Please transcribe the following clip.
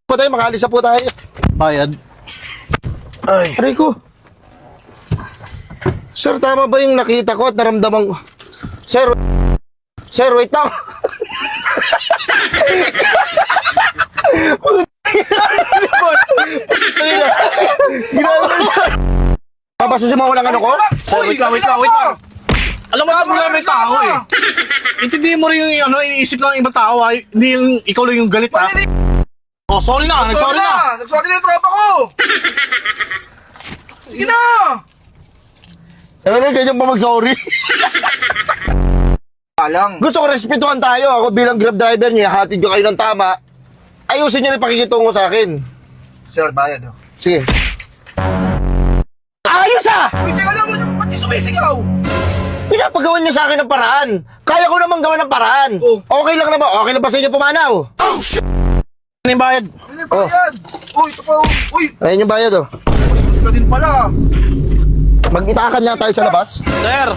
po tayo, makaalis na po tayo. Bayad. Ay. Rico. Sir, tama ba yung nakita ko at naramdaman ko? Sir, wait lang. Papasusin mo ako ng ano ko? Sir, wait lang. Alam mo, problema may tao eh. Intindihin mo rin yung iniisip ng ibang tao ha. Hindi yung ikaw lang yung galit ha. Oh, sorry na. Nagsorry na. Nagsorry na yung tropa ko! Sige na! Ano ganyan pa mag-sorry? Alang. Gusto ko respetuhan tayo. Ako bilang grab driver niya, hatid ko kayo ng tama. Ayusin niyo yung pakikitungo sa akin. Sir, bayad oh. Sige. Ayos ah! Uy, teka lang, ba't di sumisigaw? Pinapagawan niyo sa akin ng paraan. Kaya ko naman gawan ng paraan. Oh. Okay lang naman. Okay lang ba sa inyo pumanaw? Ano yung bayad? Ano yung bayad? Uy, ito pa oh. Uy, Ayun yung bayad oh. mas ka din pala. Mag-itakan nga tayo sa labas. Sir,